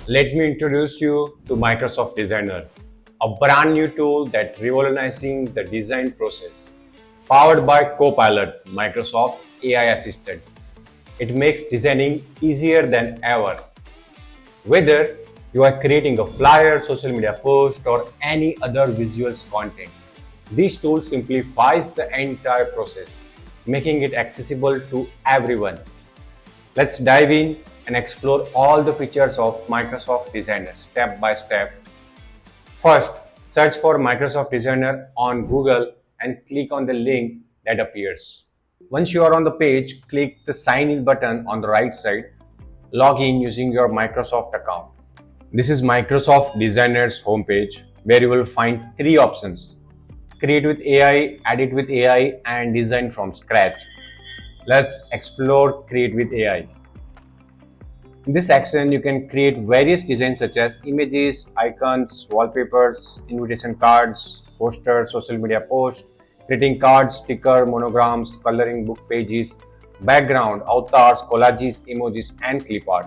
Let me introduce you to Microsoft Designer, a brand new tool that revolutionizing the design process. Powered by Copilot, Microsoft AI Assistant. It makes designing easier than ever. Whether you are creating a flyer, social media post, or any other visuals content, this tool simplifies the entire process, making it accessible to everyone. Let's dive in and explore all the features of Microsoft Designer step by step. First, search for Microsoft Designer on Google and click on the link that appears. Once you are on the page, click the sign in button on the right side. Log in using your Microsoft account. This is Microsoft Designer's homepage where you will find three options: Create with AI, Edit with AI, and Design from scratch. Let's explore Create with AI. In this section, you can create various designs such as images, icons, wallpapers, invitation cards, posters, social media posts, greeting cards, sticker, monograms, coloring book pages, background, avatars, collages, emojis, and clip art.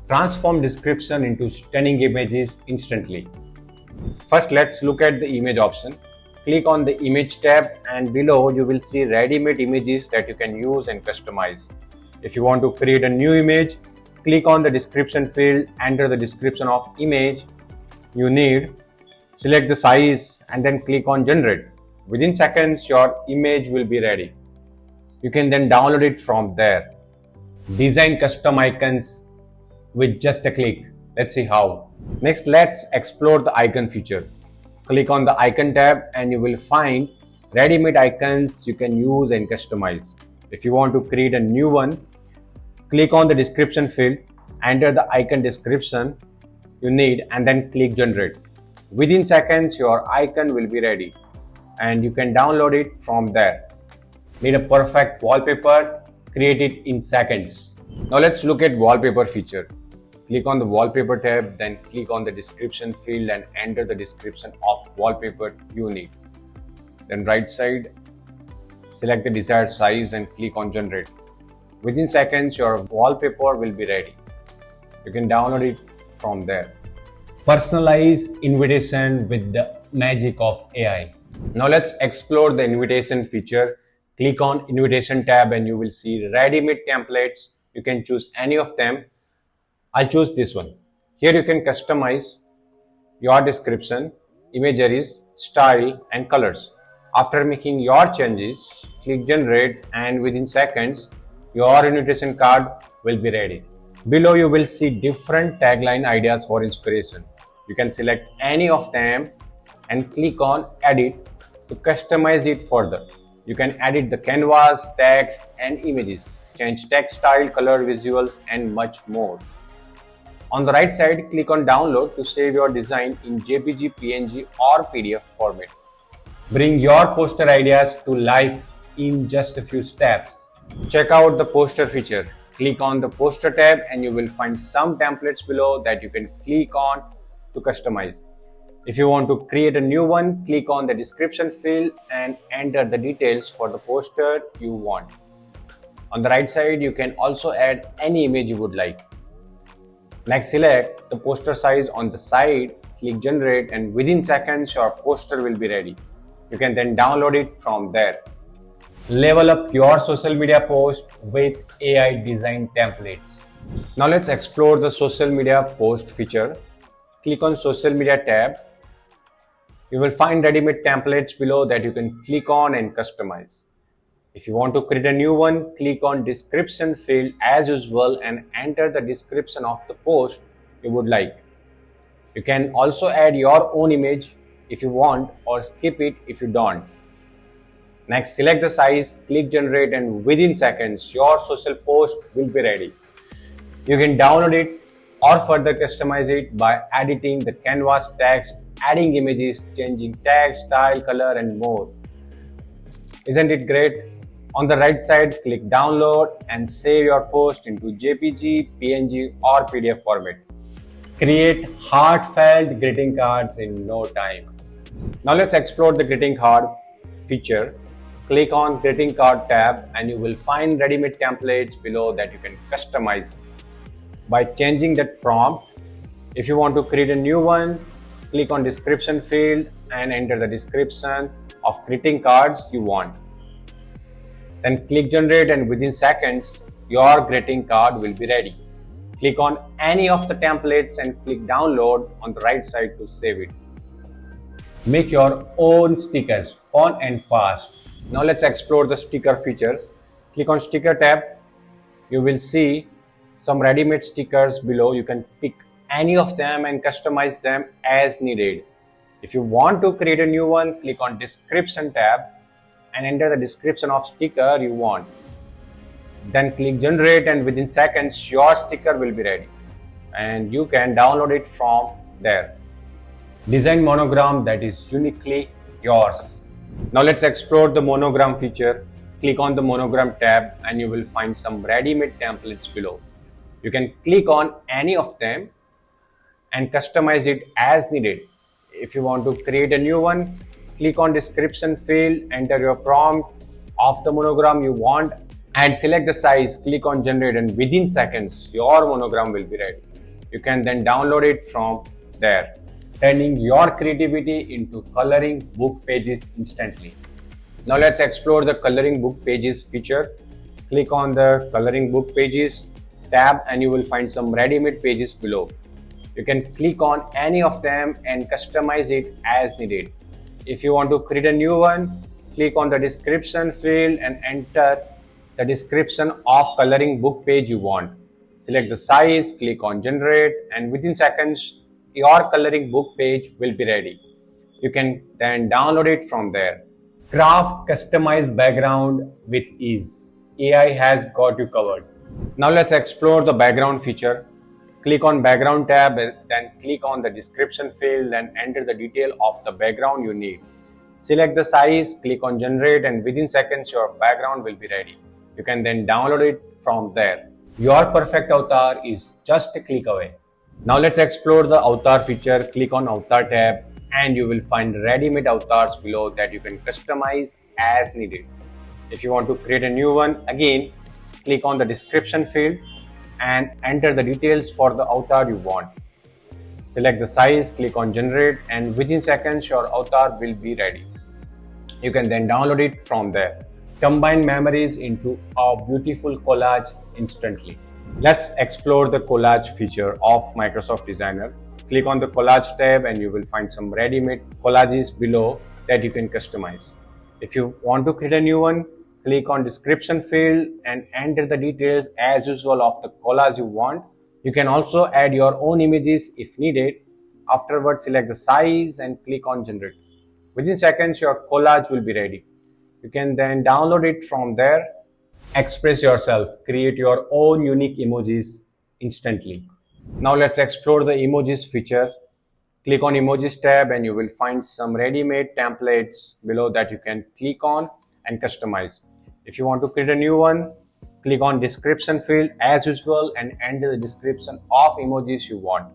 Transform description into stunning images instantly. First, let's look at the image option. Click on the image tab and below you will see ready-made images that you can use and customize. If you want to create a new image, click on the description field, enter the description of image you need, select the size and then click on generate. Within seconds, your image will be ready. You can then download it from there. Design custom icons with just a click. Let's see how. Next, let's explore the icon feature. Click on the icon tab and you will find ready-made icons you can use and customize. If you want to create a new one, click on the description field, enter the icon description you need and then click generate. Within seconds, your icon will be ready and you can download it from there. Need a perfect wallpaper? Create it in seconds. Now let's look at wallpaper feature. Click on the wallpaper tab, then click on the description field and enter the description of wallpaper you need. Then right side, select the desired size and click on generate. Within seconds, your wallpaper will be ready. You can download it from there. Personalize invitation with the magic of AI. Now let's explore the invitation feature. Click on invitation tab and you will see ready-made templates. You can choose any of them. I'll choose this one. Here you can customize your description, imageries, style and colors. After making your changes, click generate and within seconds, your invitation card will be ready. Below you will see different tagline ideas for inspiration. You can select any of them and click on edit to customize it further. You can edit the canvas, text and images, change text style, color, visuals and much more. On the right side, click on download to save your design in JPG, PNG or PDF format. Bring your poster ideas to life in just a few steps. Check out the poster feature. Click on the poster tab and you will find some templates below that you can click on to customize. If you want to create a new one, click on the description field and enter the details for the poster you want. On the right side, you can also add any image you would like. Next, select the poster size on the side, click generate and within seconds your poster will be ready. You can then download it from there. Level up your social media post with AI design templates. Now let's explore the social media post feature. Click on social media tab. You will find ready-made templates below that you can click on and customize. If you want to create a new one, click on description field as usual and enter the description of the post you would like. You can also add your own image if you want or skip it if you don't. Next, select the size, click generate and within seconds your social post will be ready. You can download it or further customize it by editing the canvas text, adding images, changing text, style, color and more. Isn't it great? On the right side, click download and save your post into JPG, PNG or PDF format. Create heartfelt greeting cards in no time. Now let's explore the greeting card feature. Click on Greeting Card tab and you will find ready-made templates below that you can customize. By changing that prompt, If you want to create a new one, click on description field and enter the description of greeting cards you want. Then click generate and within seconds, your greeting card will be ready. Click on any of the templates and click download on the right side to save it. Make your own stickers fun and fast. Now let's explore the sticker features. Click on sticker tab. You will see some ready-made stickers below. You can pick any of them and customize them as needed. If you want to create a new one, click on description tab and enter the description of sticker you want. Then click generate and within seconds your sticker will be ready and you can download it from there. Design monogram that is uniquely yours. Now let's explore the monogram feature. Click on the monogram tab and you will find some ready-made templates below. You can click on any of them and customize it as needed. If you want to create a new one, click on description field, enter your prompt of the monogram you want and select the size. Click on generate and within seconds your monogram will be ready. You can then download it from there, turning your creativity into coloring book pages instantly. Now let's explore the coloring book pages feature. Click on the coloring book pages tab and you will find some ready-made pages below. You can click on any of them and customize it as needed. If you want to create a new one, click on the description field and enter the description of coloring book page you want. Select the size, click on generate and within seconds your coloring book page will be ready. You can then download it from there. Craft customized background with ease. AI has got you covered. Now let's explore the background feature. Click on background tab and then click on the description field and enter the detail of the background you need. Select the size, click on generate and within seconds your background will be ready. You can then download it from there. Your perfect avatar is just a click away. Now let's explore the avatar feature. Click on avatar tab and you will find ready-made avatars below that you can customize as needed. If you want to create a new one, again, click on the description field and enter the details for the avatar you want. Select the size, click on generate and within seconds your avatar will be ready. You can then download it from there. Combine memories into a beautiful collage instantly. Let's explore the collage feature of Microsoft Designer. Click on the collage tab and you will find some ready-made collages below that you can customize. If you want to create a new one, click on description field and enter the details as usual of the collage you want. You can also add your own images if needed. Afterwards, select the size and click on generate. Within seconds, your collage will be ready. You can then download it from there. Express yourself, create your own unique emojis instantly. Now let's explore the emojis feature. Click on Emojis tab and you will find some ready-made templates below that you can click on and customize. If you want to create a new one, click on description field as usual and enter the description of emojis you want.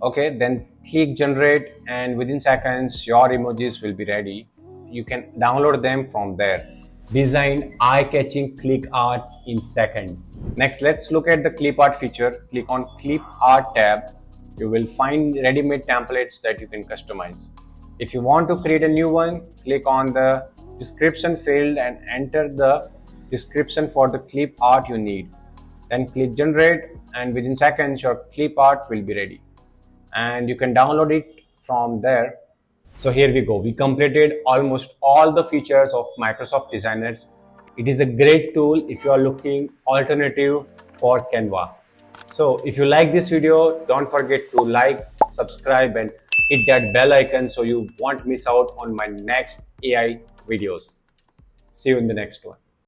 Okay, then click generate and within seconds your emojis will be ready. You can download them from there. Design eye-catching clip arts in seconds. Next, let's look at the clip art feature. Click on clip art tab. You will find ready-made templates that you can customize. If you want to create a new one, click on the description field and enter the description for the clip art you need. Then click generate and within seconds your clip art will be ready. And you can download it from there. So here we go. We completed almost all the features of Microsoft Designers. It is a great tool if you are looking alternative for Canva. So if you like this video, don't forget to like, subscribe and hit that bell icon so you won't miss out on my next AI videos. See you in the next one.